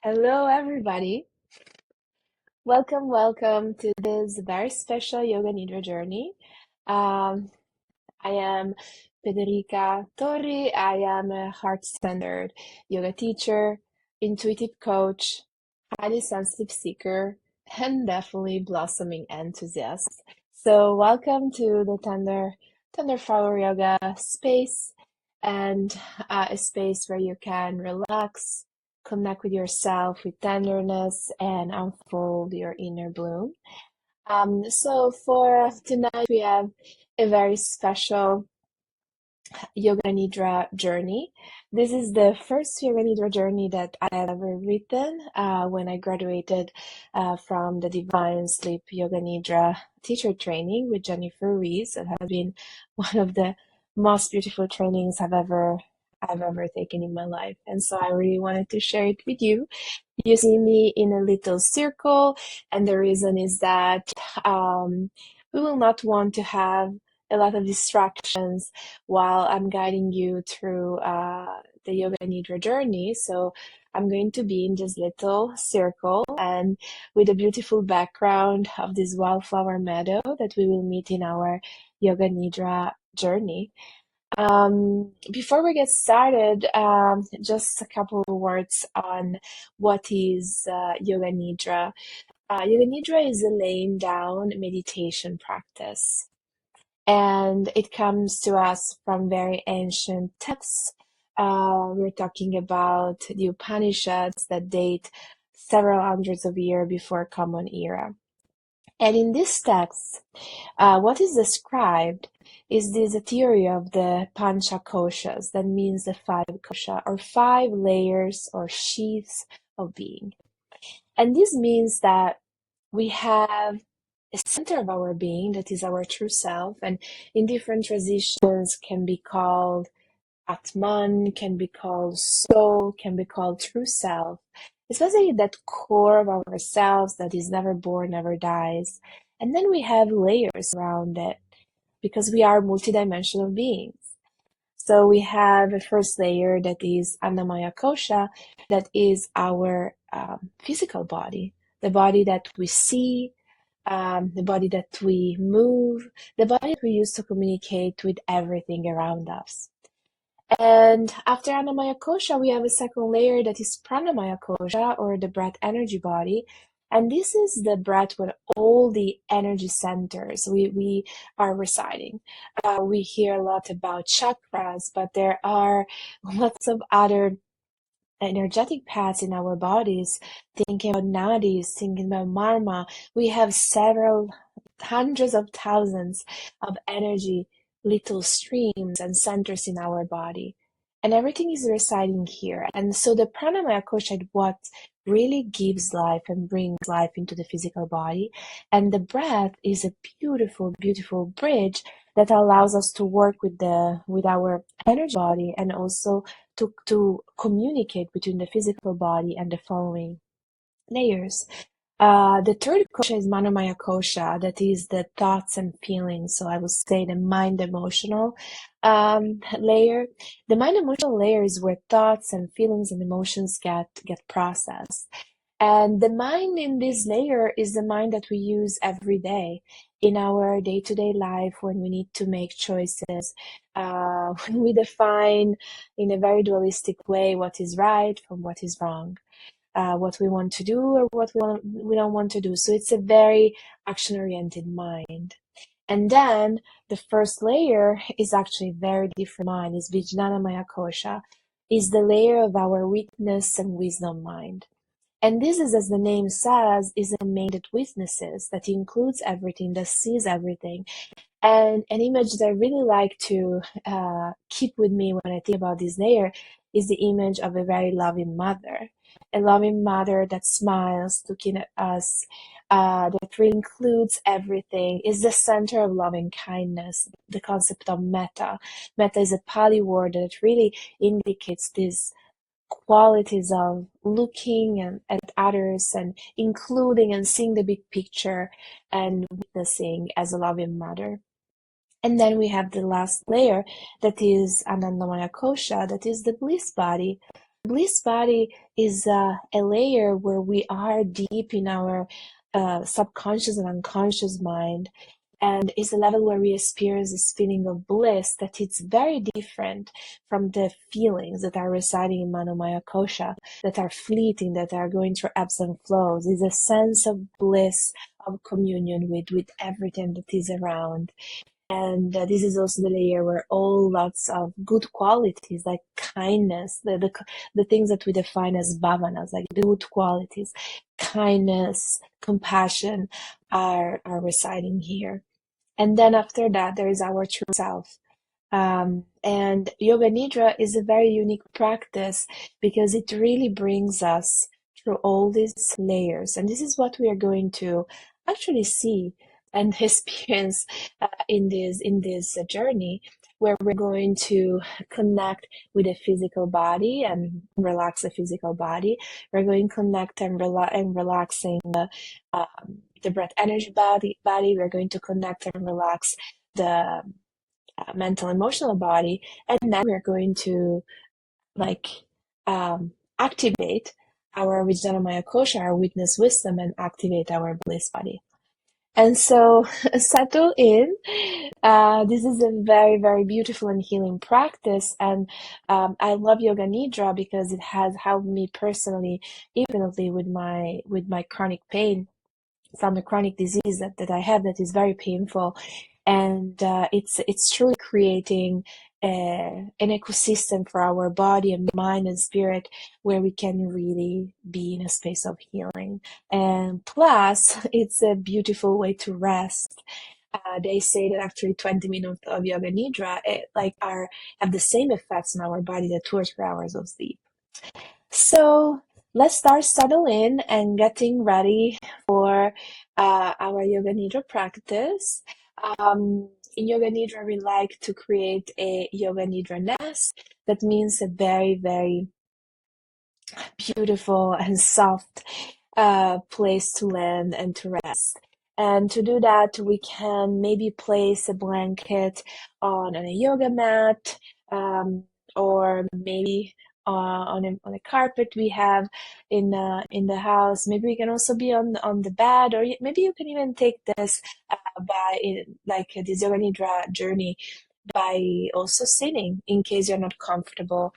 Hello, everybody. Welcome to this very special Yoga Nidra journey. Um, I am Federica Torri. I am a heart-centered yoga teacher, intuitive coach, highly sensitive seeker, and definitely blossoming enthusiast. So, welcome to the Tender Flower Yoga space and a space where you can relax, connect with yourself with tenderness, and unfold your inner bloom. So, for tonight, we have a very special Yoga Nidra journey. This is the first Yoga Nidra journey that I have ever written when I graduated from the Divine Sleep Yoga Nidra teacher training with Jennifer Rees. It has been one of the most beautiful trainings I've ever taken in my life. And so I really wanted to share it with you. You see me in a little circle, and the reason is that we will not want to have a lot of distractions while I'm guiding you through the Yoga Nidra journey. So I'm going to be in this little circle and with a beautiful background of this wildflower meadow that we will meet in our Yoga Nidra journey. Before we get started, just a couple of words on what is Yoga Nidra. Yoga Nidra is a laying down meditation practice, and it comes to us from very ancient texts. We're talking about the Upanishads that date several hundreds of years before Common Era. And in this text, what is described is this theory of the Pancha Koshas, that means the five kosha, or five layers or sheaths of being. And this means that we have a center of our being that is our true self, and in different traditions can be called Atman, can be called soul, can be called true self, especially that core of ourselves that is never born, never dies. And then we have layers around it because we are multidimensional beings. So we have a first layer that is Annamaya Kosha, that is our physical body, the body that we see, the body that we move, the body that we use to communicate with everything around us. And after Annamaya Kosha, we have a second layer that is Pranamaya Kosha, or the breath energy body. And this is the breath where all the energy centers we are residing. We hear a lot about chakras, but there are lots of other energetic paths in our bodies. Thinking about nadis, thinking about marma, we have several hundreds of thousands of energy, little streams and centers in our body. And everything is residing here. And so the pranamaya kosha is what really gives life and brings life into the physical body. And the breath is a beautiful, beautiful bridge that allows us to work with our energy body, and also to communicate between the physical body and the following layers. The third kosha is Manomaya kosha, that is the thoughts and feelings. So I would say the mind emotional layer. The mind emotional layer is where thoughts and feelings and emotions get processed. And the mind in this layer is the mind that we use every day in our day-to-day life when we need to make choices, when we define in a very dualistic way what is right from what is wrong, what we want to do or what we don't want to do. So it's a very action-oriented mind. And then the first layer is actually very different mind, is Vijnana Maya Kosha, is the layer of our witness and wisdom mind. And this is, as the name says, is a mind that witnesses, that includes everything, that sees everything. And an image that I really like to keep with me when I think about this layer is the image of a very loving mother. A loving mother that smiles, looking at us, that really includes everything, is the center of loving kindness, the concept of metta. Metta is a Pali word that really indicates these qualities of looking at others and including and seeing the big picture and witnessing as a loving mother. And then we have the last layer that is Anandamaya Kosha, that is the bliss body, bliss body is a layer where we are deep in our subconscious and unconscious mind, and is a level where we experience this feeling of bliss that it's very different from the feelings that are residing in Manomaya Kosha, that are fleeting, that are going through ebbs and flows. It's a sense of bliss, of communion with everything that is around. And this is also the layer where all lots of good qualities like kindness, the things that we define as bhavanas, like the good qualities, kindness, compassion, are residing here. And then after that, there is our true self. And Yoga Nidra is a very unique practice because it really brings us through all these layers. And this is what we are going to actually see and experience in this journey, where we're going to connect with the physical body and relax the physical body. We're going to connect and relaxing the breath energy body. We're going to connect and relax the mental emotional body, and then we're going to like activate our Vijnanamaya Kosha, our witness wisdom, and activate our bliss body. And so settle in. This is a very, very beautiful and healing practice. And I love Yoga Nidra because it has helped me personally, infinitely with my chronic pain from the chronic disease that I have that is very painful. And it's truly creating an ecosystem for our body and mind and spirit where we can really be in a space of healing. And plus, it's a beautiful way to rest. They say that actually 20 minutes of yoga nidra have the same effects on our body that 2 or 3 hours of sleep. So let's start settle in and getting ready for our Yoga Nidra practice. In Yoga Nidra, we like to create a Yoga Nidra nest. That means a very, very beautiful and soft place to land and to rest. And to do that, we can maybe place a blanket on a yoga mat, or maybe on a carpet we have in the house. Maybe we can also be on the bed, or maybe you can even take this like this yoga nidra journey by also sitting in case you're not comfortable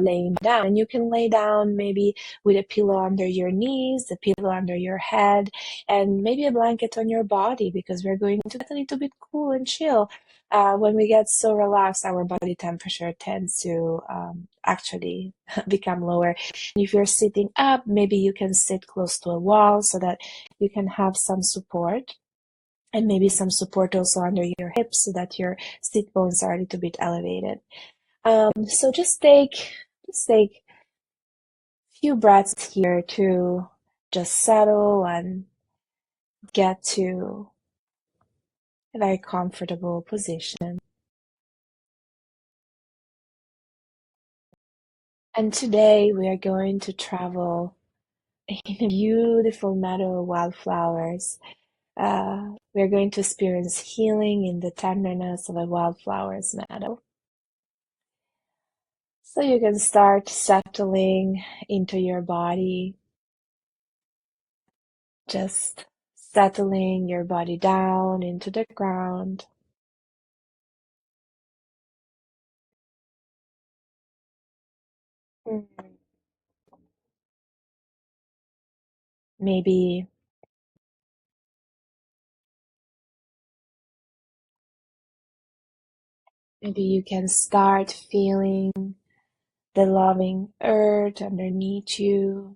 laying down. And you can lay down maybe with a pillow under your knees, a pillow under your head, and maybe a blanket on your body, because we're going to get a little bit cool and chill. When we get so relaxed, our body temperature tends to actually become lower. And if you're sitting up, maybe you can sit close to a wall so that you can have some support, and maybe some support also under your hips so that your sit bones are a little bit elevated. So just take a few breaths here to just settle and get to a very comfortable position. And today we are going to travel in a beautiful meadow of wildflowers. We are going to experience healing in the tenderness of a wildflowers meadow. So you can start settling into your body, just settling your body down into the ground. Maybe maybe you can start feeling the loving earth underneath you,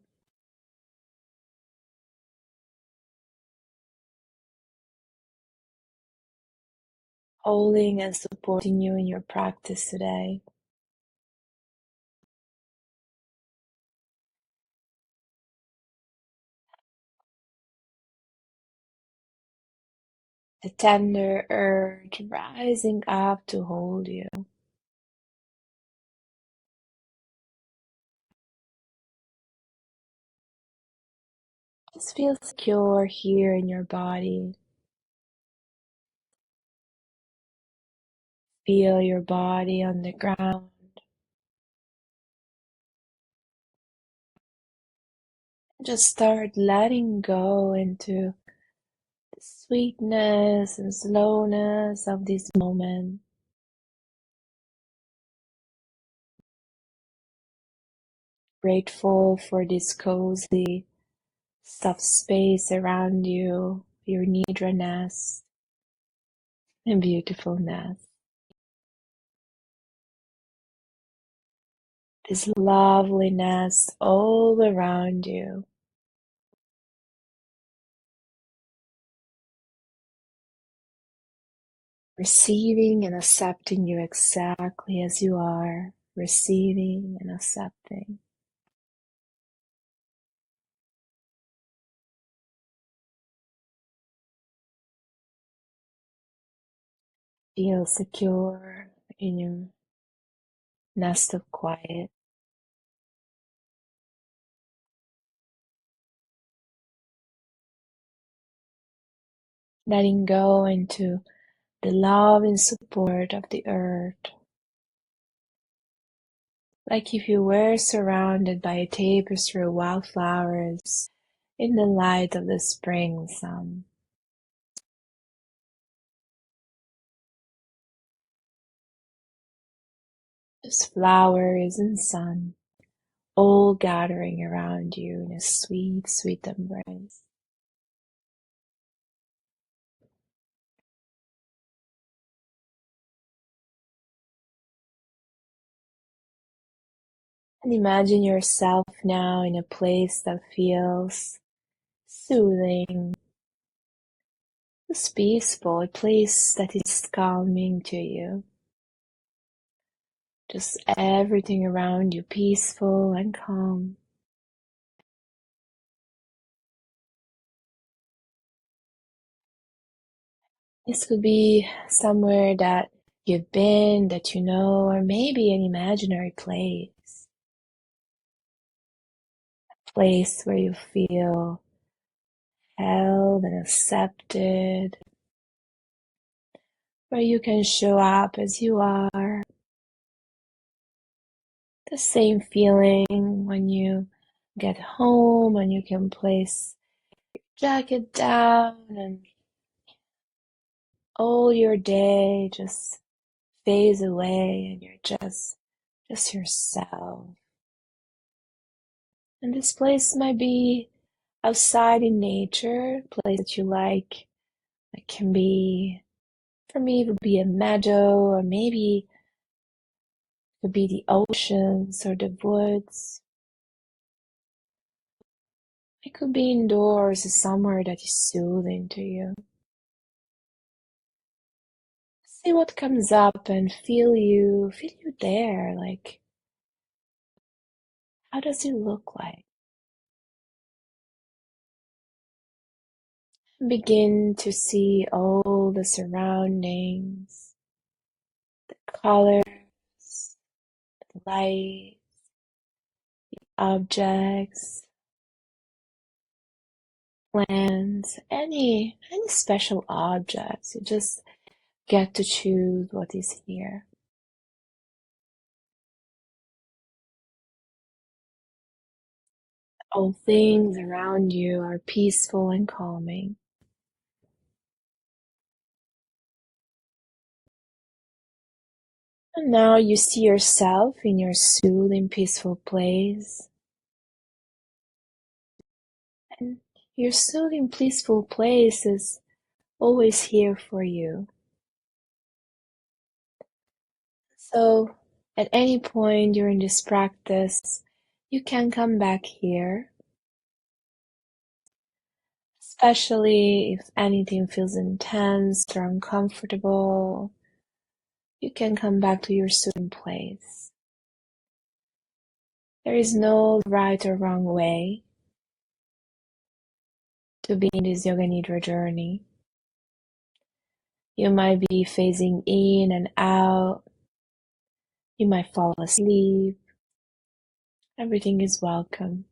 holding and supporting you in your practice today. The tender earth rising up to hold you. Just feel secure here in your body. Feel your body on the ground. Just start letting go into the sweetness and slowness of this moment. Grateful for this cozy, soft space around you, your Nidra nest and beautiful nest. This lovely nest all around you. Receiving and accepting you exactly as you are. Receiving and accepting. Feel secure in your nest of quiet. Letting go into the love and support of the earth. Like if you were surrounded by a tapestry of wildflowers in the light of the spring sun. Just flowers and sun, all gathering around you in a sweet, sweet embrace. And imagine yourself now in a place that feels soothing, just peaceful, a place that is calming to you. Just everything around you peaceful and calm. This could be somewhere that you've been, that you know, or maybe an imaginary place. A place where you feel held and accepted, where you can show up as you are. The same feeling when you get home, when you can place your jacket down and all your day just fades away and you're just yourself. And this place might be outside in nature, a place that you like. It can be, for me, it would be a meadow, or maybe it could be the oceans or the woods. It could be indoors, somewhere that is soothing to you. See what comes up and feel you there. Like, how does it look like? Begin to see all the surroundings, colors, light, objects, plants, any special objects. You just get to choose what is here. All things around you are peaceful and calming. And now you see yourself in your soothing, peaceful place. And your soothing, peaceful place is always here for you. So at any point during this practice, you can come back here, especially if anything feels intense or uncomfortable. You can come back to your soothing place. There is no right or wrong way to be in this Yoga Nidra journey. You might be phasing in and out. You might fall asleep. Everything is welcome.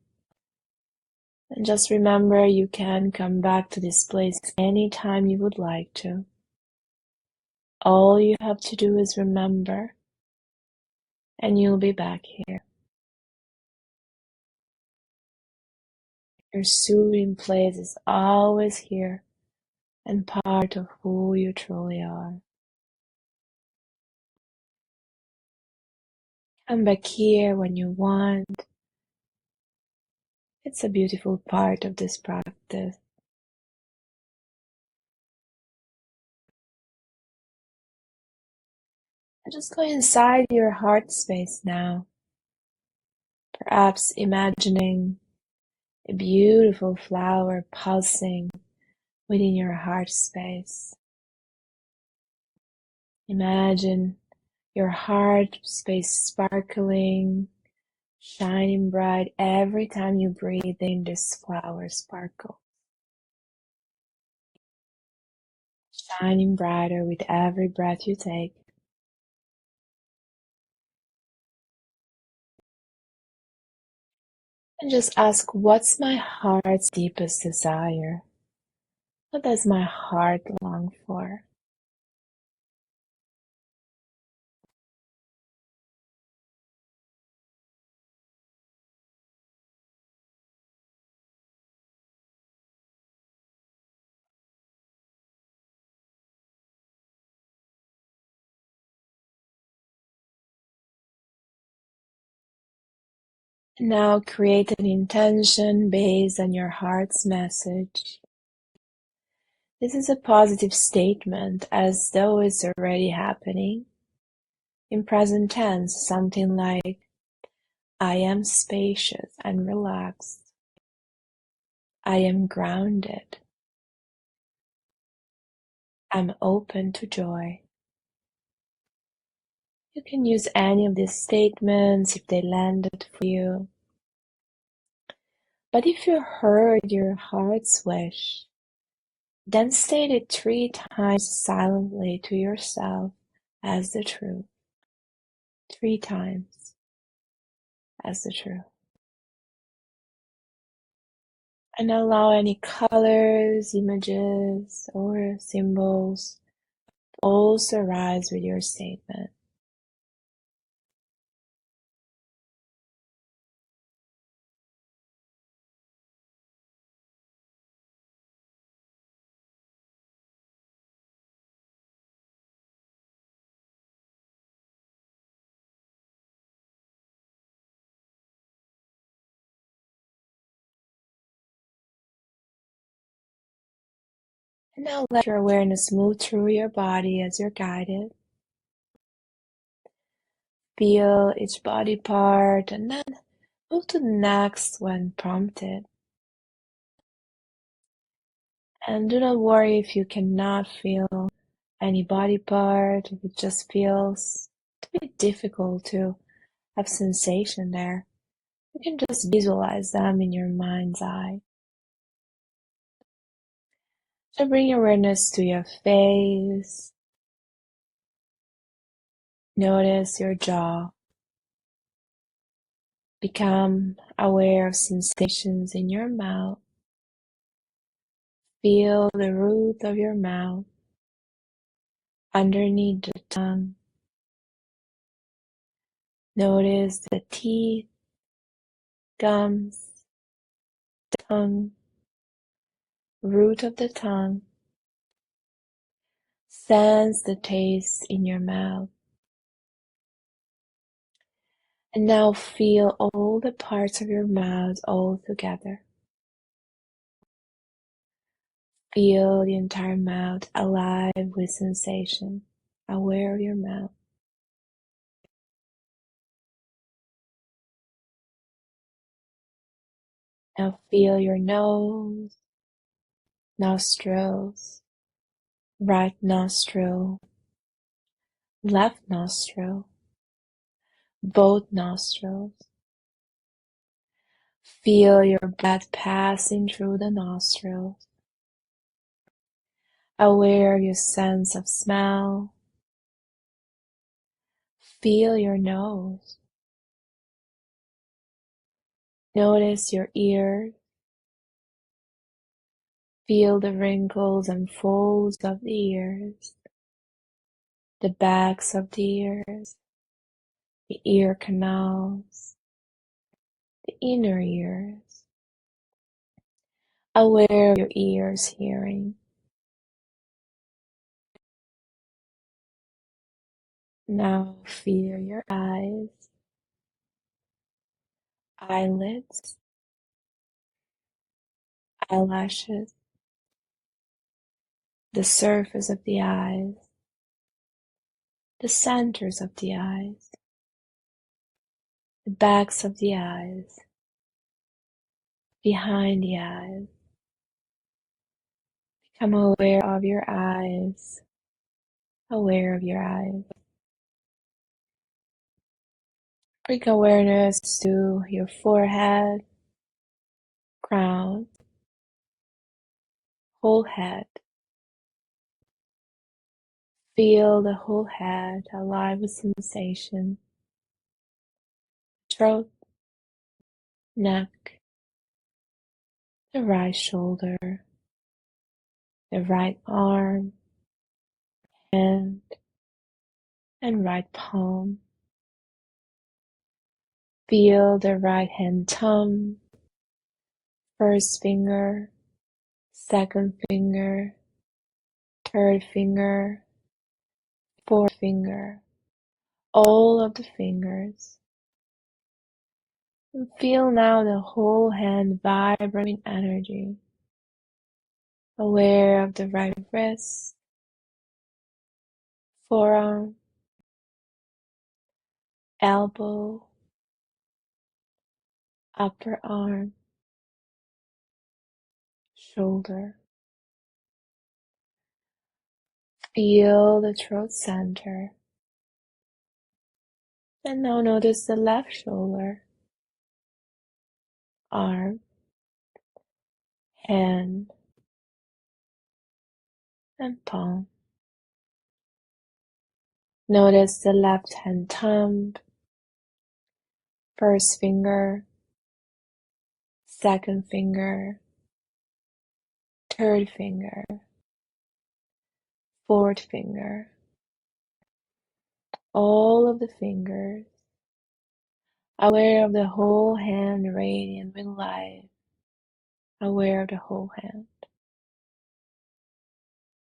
And just remember, you can come back to this place anytime you would like to. All you have to do is remember, and you'll be back here. Your soothing place is always here and part of who you truly are. Come back here when you want. It's a beautiful part of this practice. And just go inside your heart space now, perhaps imagining a beautiful flower pulsing within your heart space. Imagine your heart space sparkling, shining bright every time you breathe in this flower sparkle. Shining brighter with every breath you take. And just ask, what's my heart's deepest desire? What does my heart long for? And now create an intention based on your heart's message. This is a positive statement as though it's already happening. In present tense, something like, I am spacious and relaxed. I am grounded. I'm open to joy. You can use any of these statements if they landed for you. But if you heard your heart's wish, then state it 3 times silently to yourself as the truth. 3 times as the truth. And allow any colors, images, or symbols to also rise with your statement. And now let your awareness move through your body as you're guided. Feel each body part and then move to the next when prompted. And do not worry if you cannot feel any body part, if it just feels to be difficult to have sensation there. You can just visualize them in your mind's eye. So bring awareness to your face. Notice your jaw. Become aware of sensations in your mouth. Feel the root of your mouth underneath the tongue. Notice the teeth, gums, tongue, root of the tongue. Sense the taste in your mouth. And now feel all the parts of your mouth all together. Feel the entire mouth alive with sensation, aware of your mouth. Now feel your nose, nostrils, right nostril, left nostril, both nostrils. Feel your breath passing through the nostrils. Aware of your sense of smell. Feel your nose. Notice your ears. Feel the wrinkles and folds of the ears, the backs of the ears, the ear canals, the inner ears. aware of your ears hearing. Now feel your eyes, eyelids, eyelashes, the surface of the eyes, the centers of the eyes, the backs of the eyes, behind the eyes. Become aware of your eyes, aware of your eyes. Bring awareness to your forehead, crown, whole head. Feel the whole head alive with sensation. Throat, neck, the right shoulder, the right arm, hand, and right palm. Feel the right hand thumb, first finger, second finger, third finger, fourth finger, all of the fingers. And feel now the whole hand vibrating energy. Aware of the right wrist, forearm, elbow, upper arm, shoulder. Feel the throat center. And now notice the left shoulder, arm, hand, and palm. Notice the left hand thumb, first finger, second finger, third finger, fourth finger, all of the fingers. Aware of the whole hand radiant with light. Aware of the whole hand.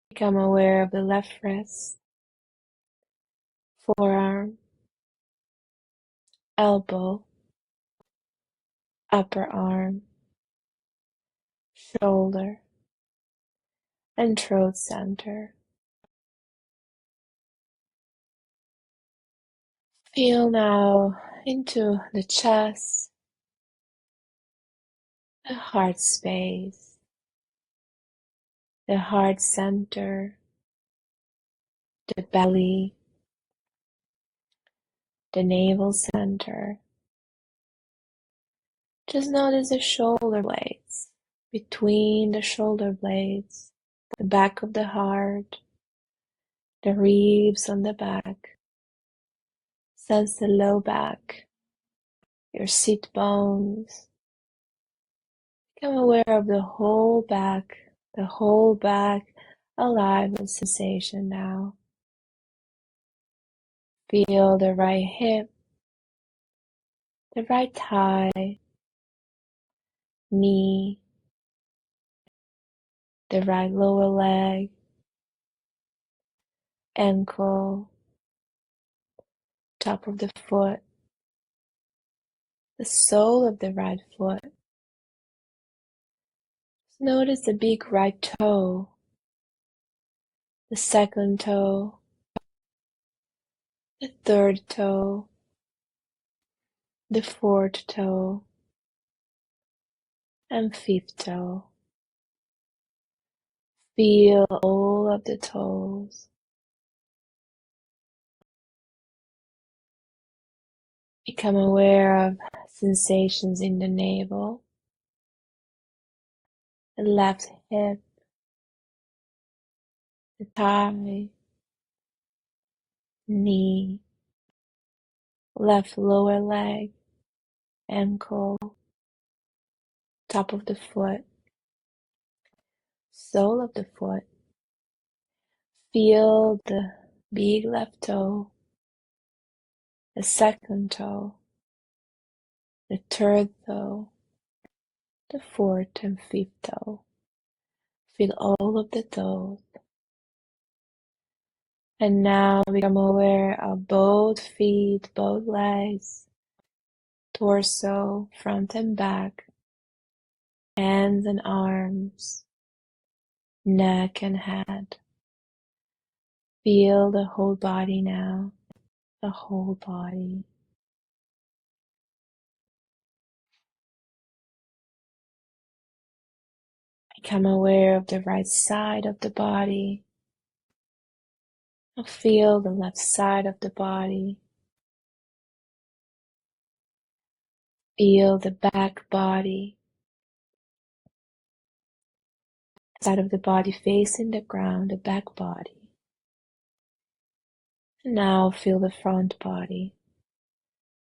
Become aware of the left wrist, forearm, elbow, upper arm, shoulder, and throat center. Feel now into the chest, the heart space, the heart center, the belly, the navel center. Just notice the shoulder blades, between the shoulder blades, the back of the heart, the ribs on the back. Sense the low back, your sit bones. Become aware of the whole back alive with sensation now. Feel the right hip, the right thigh, knee, the right lower leg, ankle, top of the foot, the sole of the right foot. Notice the big right toe, the second toe, the third toe, the fourth toe, and fifth toe. Feel all of the toes. Become aware of sensations in the navel, the left hip, the thigh, knee, left lower leg, ankle, top of the foot, sole of the foot. Feel the big left toe, the second toe, the third toe, the fourth and fifth toe. Feel all of the toes. And now become aware of both feet, both legs, torso, front and back, hands and arms, neck and head. Feel the whole body now, the whole body. Become aware of the right side of the body. Now feel the left side of the body. Feel the back body, side of the body facing the ground, the back body. And now feel the front body,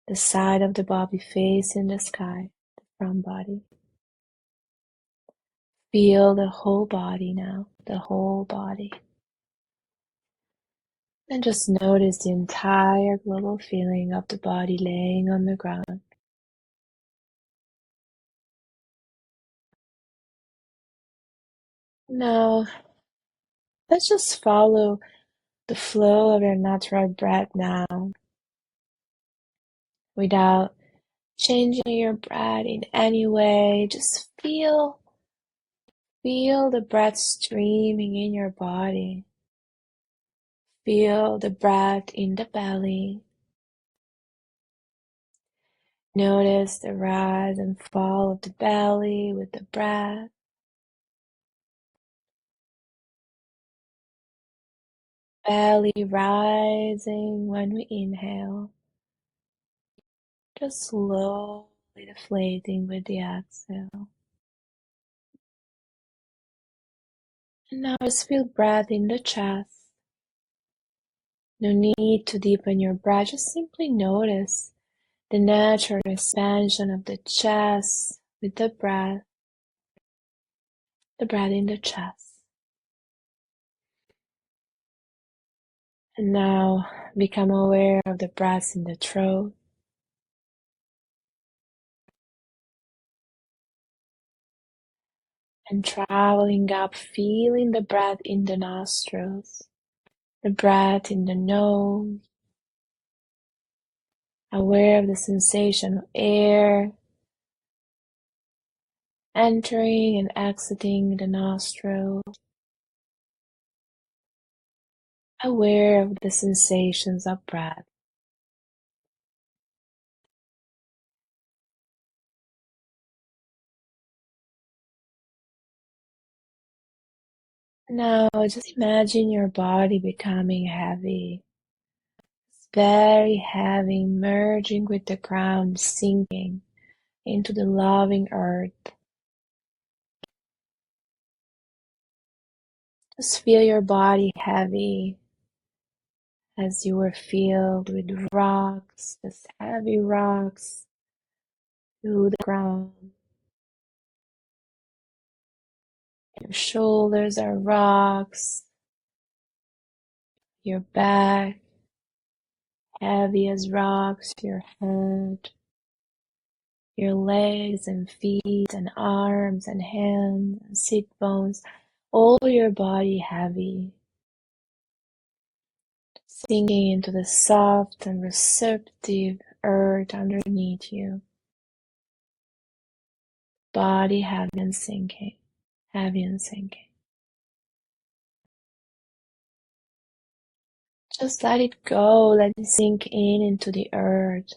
the side of the body facing the sky, the front body. Feel the whole body now, the whole body. And just notice the entire global feeling of the body laying on the ground. Now, let's just follow the flow of your natural breath now, without changing your breath in any way. Just feel the breath streaming in your body. Feel the breath in the belly. Notice the rise and fall of the belly with the breath. Belly rising when we inhale, just slowly deflating with the exhale. And now just feel breath in the chest. No need to deepen your breath, just simply notice the natural expansion of the chest with the breath in the chest. And now become aware of the breath in the throat. And traveling up, feeling the breath in the nostrils, the breath in the nose, aware of the sensation of air entering and exiting the nostril, aware of the sensations of breath. Now just imagine your body becoming heavy. It's very heavy, merging with the ground, sinking into the loving earth. Just feel your body heavy as you were filled with rocks, just heavy rocks through the ground. Your shoulders are rocks, your back heavy as rocks, your head, your legs and feet and arms and hands and sit bones, all your body heavy, sinking into the soft and receptive earth underneath you. Body heavy and sinking, heavy and sinking. Just let it go, let it sink in into the earth.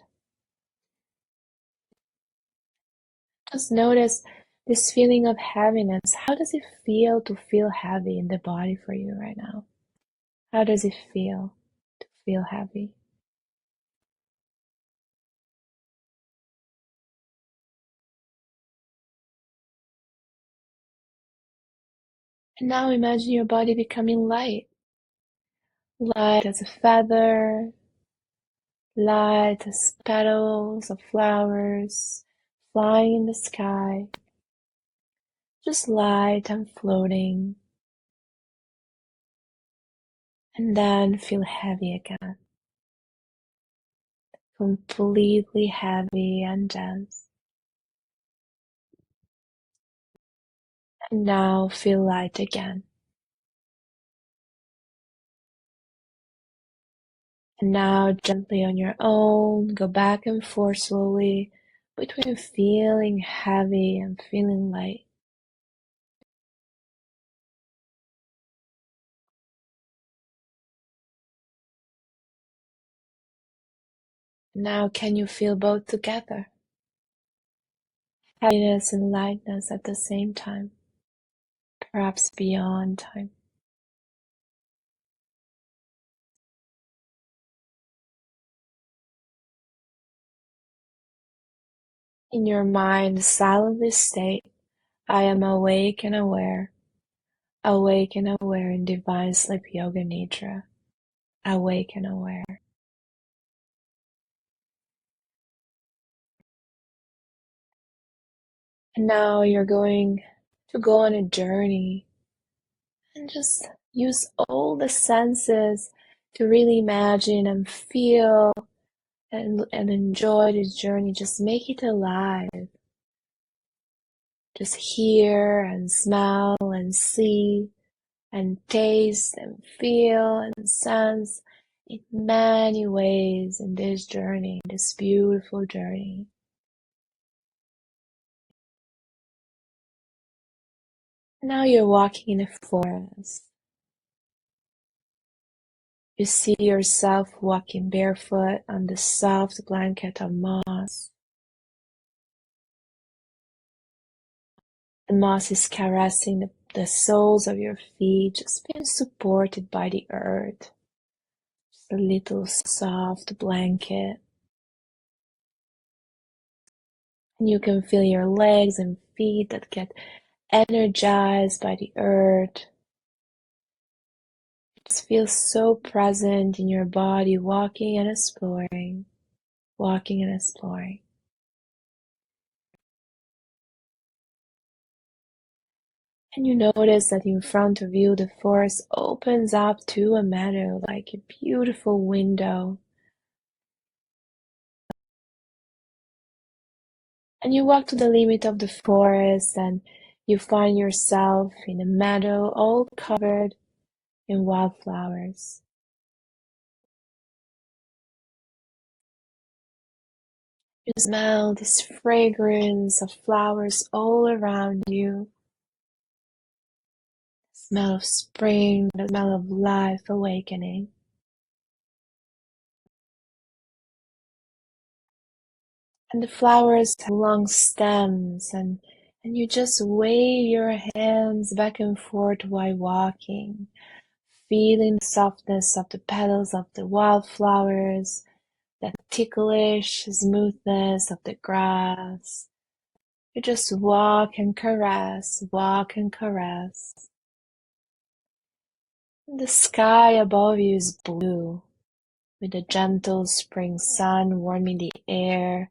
Just notice this feeling of heaviness. How does it feel to feel heavy in the body for you right now? How does it feel to feel heavy? And now imagine your body becoming light. Light as a feather, light as petals of flowers flying in the sky. Just light and floating. And then feel heavy again. Completely heavy and dense. And now feel light again. And now gently on your own, go back and forth slowly between feeling heavy and feeling light. Now can you feel both together? Heaviness and lightness at the same time, perhaps beyond time. In your mind, silently state, I am awake and aware in Divine Sleep Yoga Nidra, awake and aware. And now you're going to go on a journey and just use all the senses to really imagine and feel and enjoy this journey. Just make it alive. Just hear and smell and see and taste and feel and sense in many ways in this journey, this beautiful journey. Now you're walking in a forest. You see yourself walking barefoot on the soft blanket of moss. The moss is caressing the soles of your feet, just being supported by the earth. Just a little soft blanket. And you can feel your legs and feet that get energized by the earth. Just feel so present in your body, walking and exploring, walking and exploring. And you notice that in front of you, the forest opens up to a meadow like a beautiful window. And you walk to the limit of the forest and you find yourself in a meadow all covered in wildflowers. You smell this fragrance of flowers all around you. The smell of spring, the smell of life awakening. And the flowers have long stems and you just wave your hands back and forth while walking, feeling the softness of the petals of the wildflowers, that ticklish smoothness of the grass. You just walk and caress, walk and caress. And the sky above you is blue, with a gentle spring sun warming the air,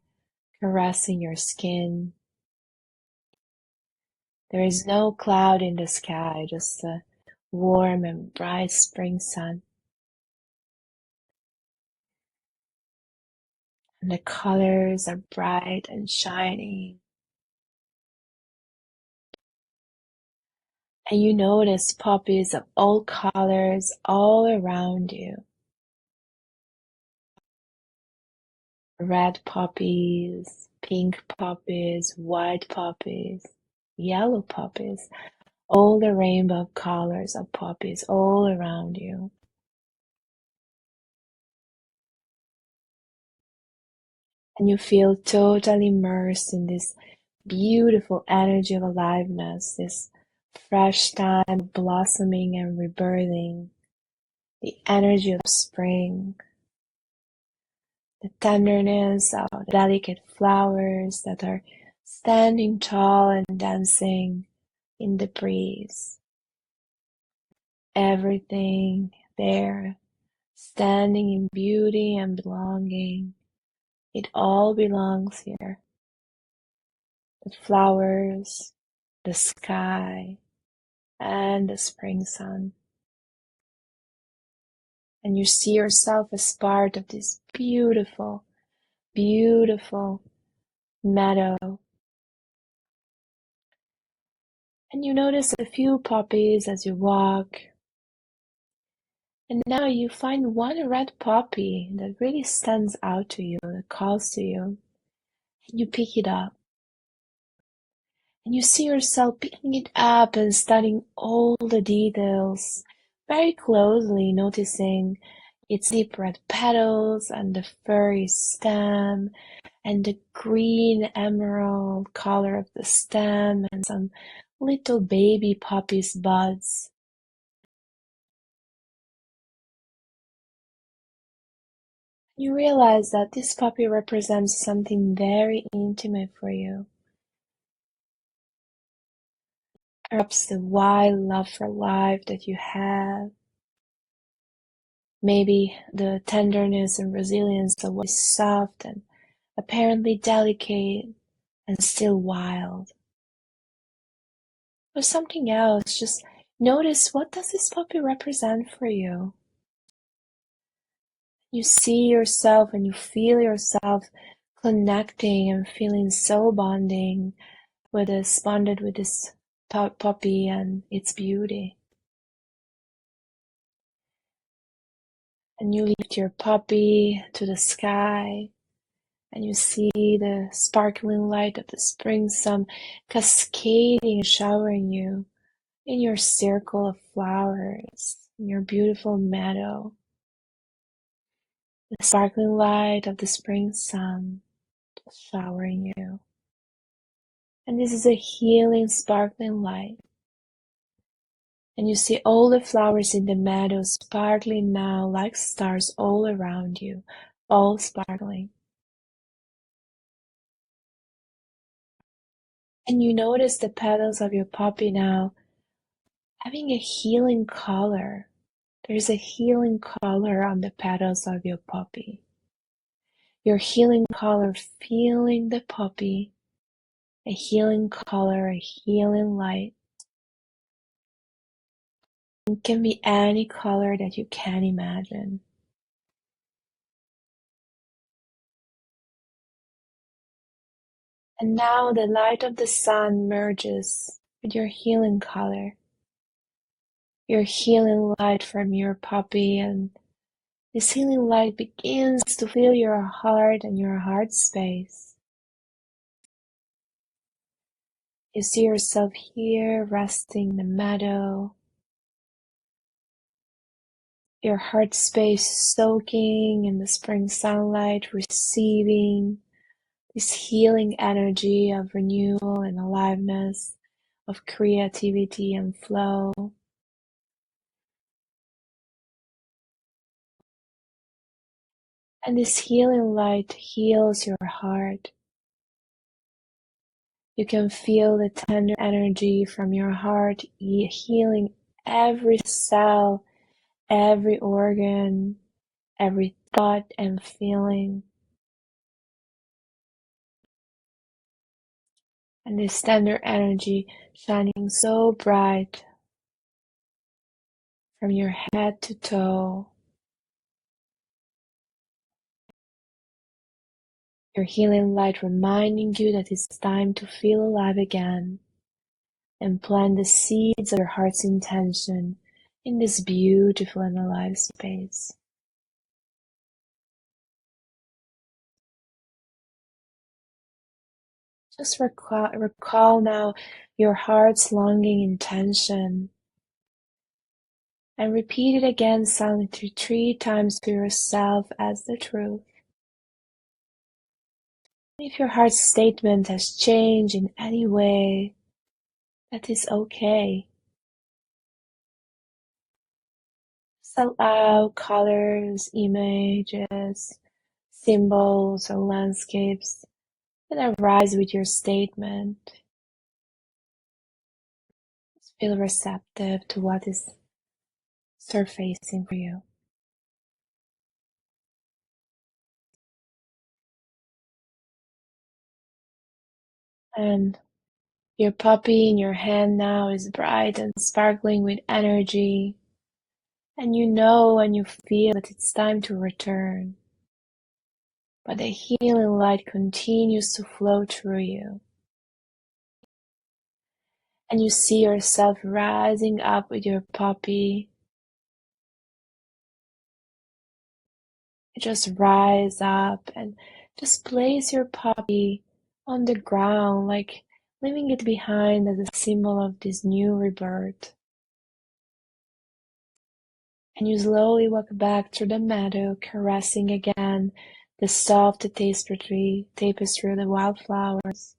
caressing your skin. There is no cloud in the sky, just a warm and bright spring sun. And the colors are bright and shining. And you notice poppies of all colors all around you. Red poppies, pink poppies, white poppies, yellow poppies, all the rainbow colors of poppies all around you. And you feel totally immersed in this beautiful energy of aliveness, this fresh time of blossoming and rebirthing, the energy of spring, the tenderness of the delicate flowers that are standing tall and dancing in the breeze. Everything there, standing in beauty and belonging. It all belongs here. The flowers, the sky, and the spring sun. And you see yourself as part of this beautiful, beautiful meadow. And you notice a few poppies as you walk. And now you find one red poppy that really stands out to you, that calls to you. And you pick it up. And you see yourself picking it up and studying all the details very closely, noticing its deep red petals and the furry stem and the green emerald color of the stem and some little baby poppy's buds. You realize that this poppy represents something very intimate for you. Perhaps the wild love for life that you have. Maybe the tenderness and resilience of what is soft and apparently delicate and still wild. Or something else, just notice, what does this puppy represent for you? You see yourself and you feel yourself connecting and feeling so bonded with this puppy and its beauty. And you lift your puppy to the sky and you see the sparkling light of the spring sun cascading and showering you in your circle of flowers, in your beautiful meadow. The sparkling light of the spring sun showering you. And this is a healing, sparkling light. And you see all the flowers in the meadow sparkling now like stars all around you, all sparkling. And you notice the petals of your poppy now having a healing color. There's a healing color on the petals of your poppy. Your healing color feeling the poppy, a healing color, a healing light. It can be any color that you can imagine. And now the light of the sun merges with your healing color, your healing light from your poppy, and this healing light begins to fill your heart and your heart space. You see yourself here resting in the meadow, your heart space soaking in the spring sunlight, receiving this healing energy of renewal and aliveness, of creativity and flow. And this healing light heals your heart. You can feel the tender energy from your heart healing every cell, every organ, every thought and feeling. And this tender energy shining so bright from your head to toe. Your healing light reminding you that it's time to feel alive again and plant the seeds of your heart's intention in this beautiful and alive space. Just recall now your heart's longing intention and repeat it again silently 3 times to yourself as the truth. If your heart's statement has changed in any way, that is okay. Just allow colors, images, symbols, or landscapes that arise with your statement. Just feel receptive to what is surfacing for you. And your puppy in your hand now is bright and sparkling with energy, and you know and you feel that it's time to return. But the healing light continues to flow through you. And you see yourself rising up with your puppy. You just rise up and just place your puppy on the ground, like leaving it behind as a symbol of this new rebirth. And you slowly walk back through the meadow, caressing again the soft tapestry of the wildflowers.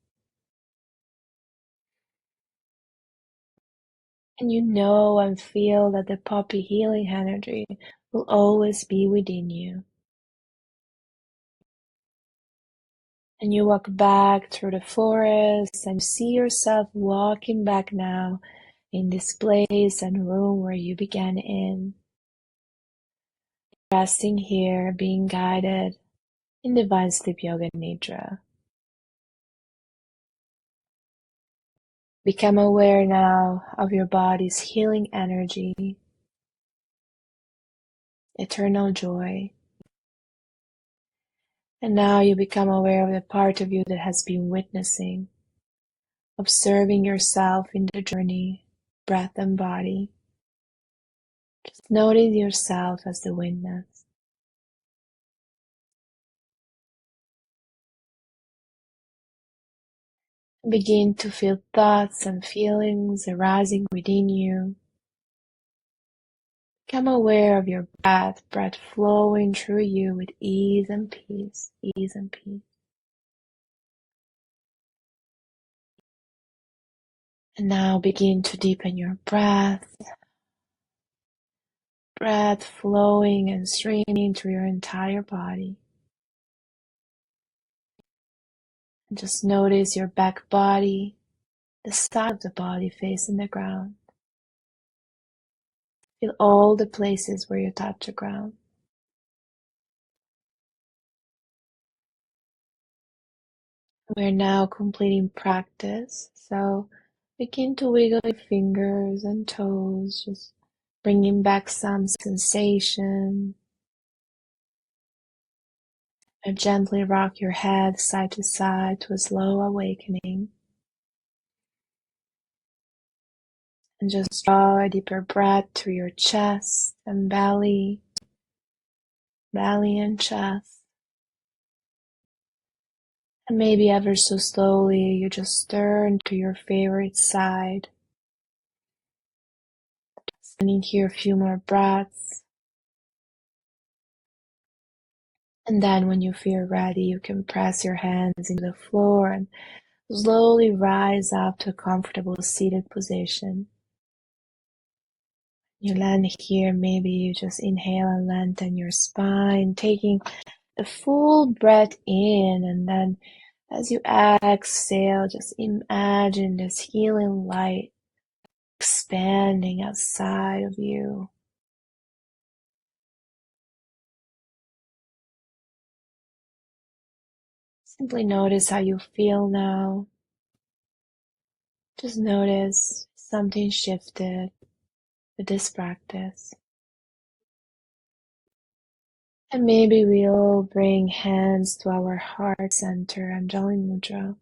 And you know and feel that the puppy healing energy will always be within you. And you walk back through the forest and see yourself walking back now in this place and room where you began in. Resting here, being guided in Divine Sleep Yoga Nidra. Become aware now of your body's healing energy, eternal joy. And now you become aware of the part of you that has been witnessing, observing yourself in the journey, breath and body. Just notice yourself as the witness. Begin to feel thoughts and feelings arising within you. Become aware of your breath flowing through you with ease and peace, ease and peace. And now begin to deepen your breath flowing and streaming through your entire body. And just notice your back body, the side of the body facing the ground. Feel all the places where you touch the ground. We're now completing practice, so begin to wiggle your fingers and toes, just bringing back some sensation. And gently rock your head side to side to a slow awakening. And just draw a deeper breath through your chest and belly and chest. And maybe ever so slowly, you just turn to your favorite side. Spending here a few more breaths. And then when you feel ready, you can press your hands into the floor and slowly rise up to a comfortable seated position. You land here, maybe you just inhale and lengthen your spine, taking a full breath in, and then as you exhale, just imagine this healing light expanding outside of you. Simply notice how you feel now. Just notice something shifted with this practice. And maybe we'll bring hands to our heart center, Anjali Mudra.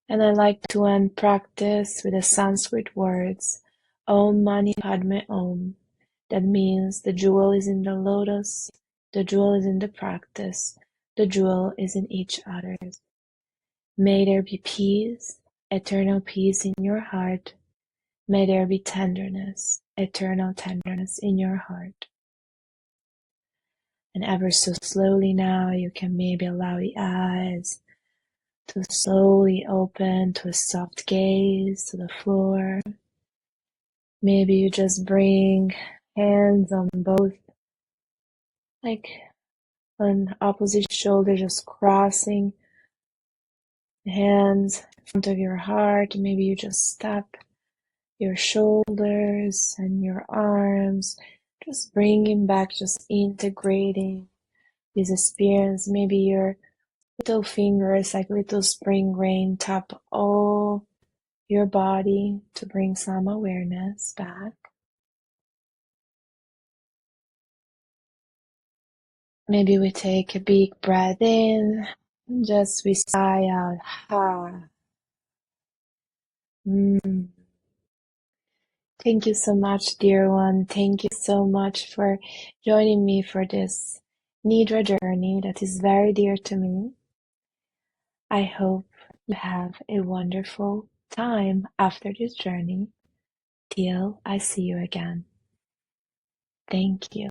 And I like to end practice with the Sanskrit words, Om Mani Padme Om. That means the jewel is in the lotus, the jewel is in the practice, the jewel is in each other's. May there be peace, eternal peace in your heart. May there be tenderness, eternal tenderness in your heart. And ever so slowly now, you can maybe allow the eyes to slowly open to a soft gaze to the floor. Maybe you just bring hands on both, like on opposite shoulder, just crossing hands in front of your heart. Maybe you just step your shoulders and your arms, just bringing back, just integrating this experience. Maybe your little fingers, like little spring rain, tap all your body to bring some awareness back. Maybe we take a big breath in, and just we sigh out, ha. Mm. Thank you so much, dear one. Thank you so much for joining me for this Nidra journey that is very dear to me. I hope you have a wonderful time after this journey till I see you again. Thank you.